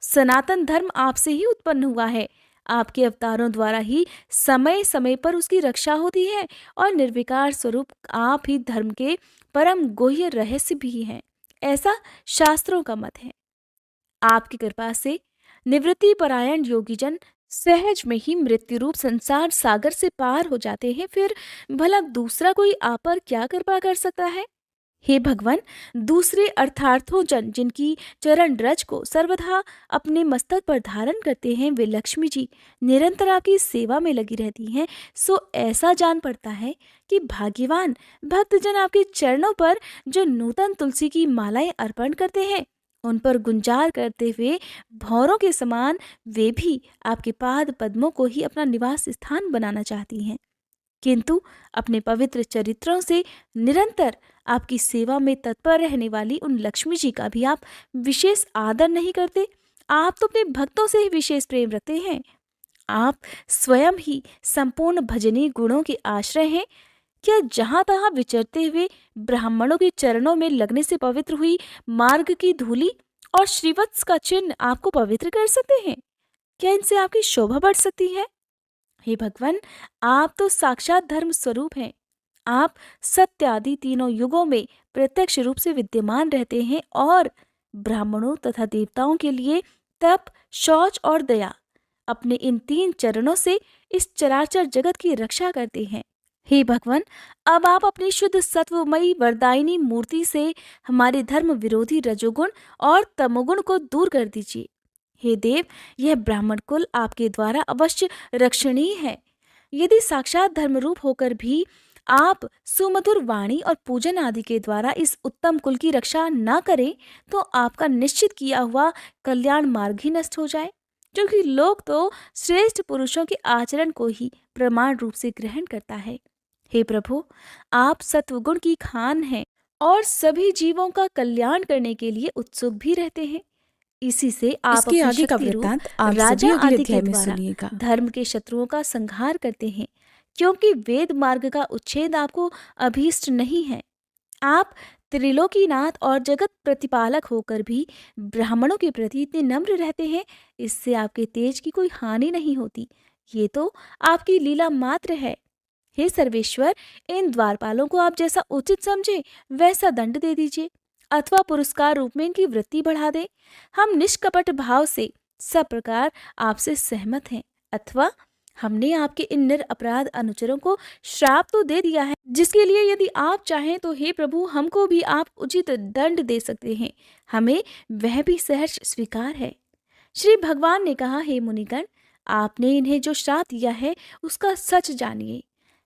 सनातन धर्म आपसे ही उत्पन्न हुआ है। आपके अवतारों द्वारा ही समय समय पर उसकी रक्षा होती है और निर्विकार स्वरूप आप ही धर्म के परम गुह्य रहस्य भी हैं, ऐसा शास्त्रों का मत है। आपकी कृपा से निवृत्ति परायण योगीजन सहज में ही मृत्यु रूप संसार सागर से पार हो जाते हैं, फिर भला दूसरा कोई आप पर क्या कृपा कर सकता है। हे भगवान, दूसरे अर्थार्थों जन जिनकी चरण रज को सर्वथा अपने मस्तक पर धारण करते हैं, वे लक्ष्मी जी निरंतर आपकी सेवा में लगी रहती हैं। सो ऐसा जान पड़ता है कि भाग्यवान भक्तजन आपके चरणों पर जो नूतन तुलसी की मालाएं अर्पण करते हैं, उन पर गुंजार करते हुए भौरों के समान वे भी आपके पाद पद्मों को ही अपना निवास स्थान बनाना चाहती हैं, किंतु अपने पवित्र चरित्रों से निरंतर आपकी सेवा में तत्पर रहने वाली उन लक्ष्मी जी का भी आप विशेष आदर नहीं करते। आप तो अपने भक्तों से ही विशेष प्रेम रखते हैं। आप स्वयं ही संपूर्ण भजनीय गुणों के आश्रय हैं। क्या जहां तहां विचरते हुए ब्राह्मणों के चरणों में लगने से पवित्र हुई मार्ग की धूलि और श्रीवत्स का चिन्ह आपको पवित्र कर सकते हैं? क्या इनसे आपकी शोभा बढ़ सकती है? हे भगवान, आप तो साक्षात धर्म स्वरूप हैं। आप सत्य आदि तीनों युगों में प्रत्यक्ष रूप से विद्यमान रहते हैं और ब्राह्मणों तथा देवताओं के लिए तप, शौच और दया अपने इन 3 चरणों से इस चराचर जगत की रक्षा करते हैं। हे भगवान, अब आप अपनी शुद्ध सत्वमयी वरदायिनी मूर्ति से हमारे धर्म विरोधी रजोगुण और तमोगुण को दूर कर दीजिए। हे देव, यह ब्राह्मण कुल आपके द्वारा अवश्य रक्षणीय है। यदि साक्षात धर्मरूप होकर भी आप सुमधुर वाणी और पूजन आदि के द्वारा इस उत्तम कुल की रक्षा न करें, तो आपका निश्चित किया हुआ कल्याण मार्ग ही नष्ट हो जाए, क्योंकि लोग तो श्रेष्ठ पुरुषों के आचरण को ही प्रमाण रूप से ग्रहण करता है। हे प्रभु, आप सत्वगुण की खान हैं और सभी जीवों का कल्याण करने के लिए उत्सुक भी रहते हैं। इसी से आप इसके अपनी आगे का शक्ति रूप वृत्तांत आप राजा सभी अगले आदि के अध्याय में द्वारा सुनिएगा। धर्म के शत्रुओं का संहार करते हैं, क्योंकि वेद मार्ग का उच्छेद आपको अभीष्ट नहीं है। आप त्रिलोकीनाथ और जगत प्रतिपालक होकर भी ब्राह्मणों के प्रति इतने नम्र रहते हैं, इससे आपके तेज की कोई हानि नहीं होती। ये तो आपकी लीला मात्र है। हे सर्वेश्वर, इन द्वारपालों को आप जैसा उचित समझे वैसा दंड दे दीजिए, अथवा पुरस्कार रूप में इनकी वृत्ति बढ़ा दे। हम निष्कपट भाव से सब प्रकार आपसे सहमत हैं, अथवा हमने आपके इन निरपराध अनुचरों को श्राप तो दे दिया है, जिसके लिए यदि आप चाहें तो हे प्रभु, हमको भी आप उचित दंड दे सकते हैं। हमें वह भी सहर्ष स्वीकार है। श्री भगवान ने कहा, हे मुनिगण, आपने इन्हें जो श्राप दिया है उसका सच जानिए,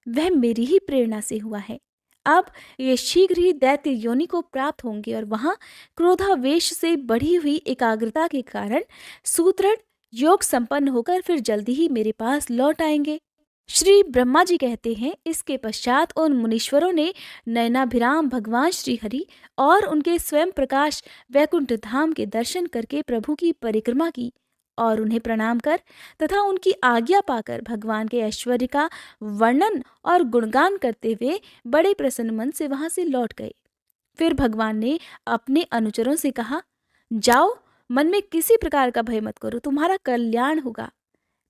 वह मेरी ही प्रेरणा से हुआ है। अब ये शीघ्र ही दैत्य योनि को प्राप्त होंगे और वहां क्रोधावेश से बढ़ी हुई एकाग्रता के कारण सुदृढ़ योग संपन्न होकर फिर जल्दी ही मेरे पास लौट आएंगे। श्री ब्रह्मा जी कहते हैं, इसके पश्चात उन मुनीश्वरों ने नयनाभिराम भगवान श्री हरि और उनके स्वयं प्रकाश वैकुंठ धाम के दर्शन करके प्रभु की परिक्रमा की और उन्हें प्रणाम कर तथा उनकी आज्ञा पाकर भगवान के ऐश्वर्य का वर्णन और गुणगान करते हुए बड़े प्रसन्न मन से वहां से लौट गए। फिर भगवान ने अपने अनुचरों से कहा, जाओ, मन में किसी प्रकार का भय मत करो, तुम्हारा कल्याण होगा।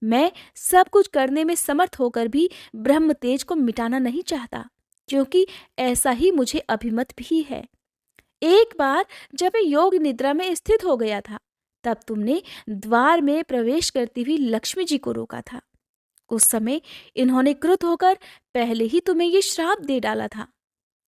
मैं सब कुछ करने में समर्थ होकर भी ब्रह्म तेज को मिटाना नहीं चाहता, क्योंकि ऐसा ही मुझे अभिमत भी है। एक बार जब मैं योग निद्रा में स्थित हो गया था, तब तुमने द्वार में प्रवेश करती हुई लक्ष्मी जी को रोका था। उस समय इन्होंने क्रुद्ध होकर पहले ही तुम्हें ये श्राप दे डाला था।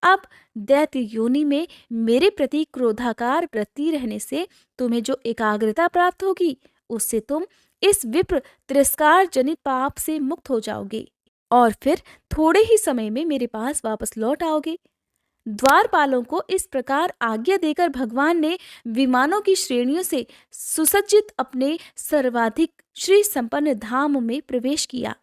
अब दैत्य योनि में मेरे प्रति क्रोधाकार वृत्ति रहने से तुम्हें जो एकाग्रता प्राप्त होगी, उससे तुम इस विप्र तिरस्कार जनित पाप से मुक्त हो जाओगे और फिर थोड़े ही समय में मेरे पास वापस लौट आओगे। द्वारपालों को इस प्रकार आज्ञा देकर भगवान ने विमानों की श्रेणियों से सुसज्जित अपने सर्वाधिक श्री संपन्न धाम में प्रवेश किया।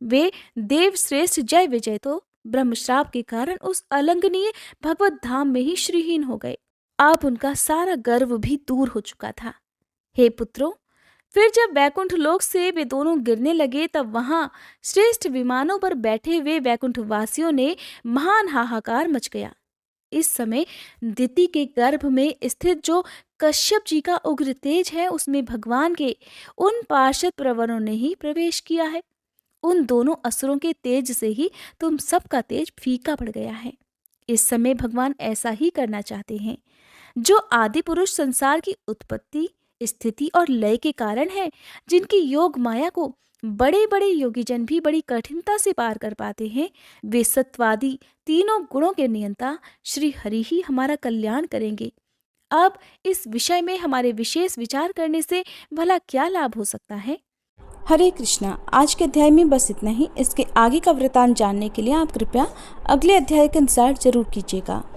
वे देव श्रेष्ठ जय विजय तो ब्रह्मश्राप के कारण उस अलंघनीय भगवत धाम में ही श्रीहीन हो गए। अब उनका सारा गर्व भी दूर हो चुका था। हे पुत्रों, फिर जब वैकुंठ लोक से वे दोनों गिरने लगे, तब वहां श्रेष्ठ विमानों पर बैठे हुए वैकुंठ वासियों ने महान हाहाकार मच गया। इस समय दिति के गर्भ में स्थित जो कश्यप जी का उग्र तेज है, उसमें भगवान के उन पार्षद प्रवरों ने ही प्रवेश किया है। उन दोनों असुरों के तेज से ही तुम सबका तेज फीका पड़ गया है। इस समय भगवान ऐसा ही करना चाहते हैं। जो आदि पुरुष संसार की उत्पत्ति, स्थिति और लय के कारण है, जिनकी योग माया को बड़े बड़े योगीजन भी बड़ी कठिनता से पार कर पाते हैं, वे सत्वादी तीनों गुणों के नियंता श्री हरि ही हमारा कल्याण करेंगे। अब इस विषय में हमारे विशेष विचार करने से भला क्या लाभ हो सकता है? हरे कृष्णा। आज के अध्याय में बस इतना ही। इसके आगे का वृतांत जानने के लिए आप कृपया अगले अध्याय के अनुसार जरूर कीजिएगा।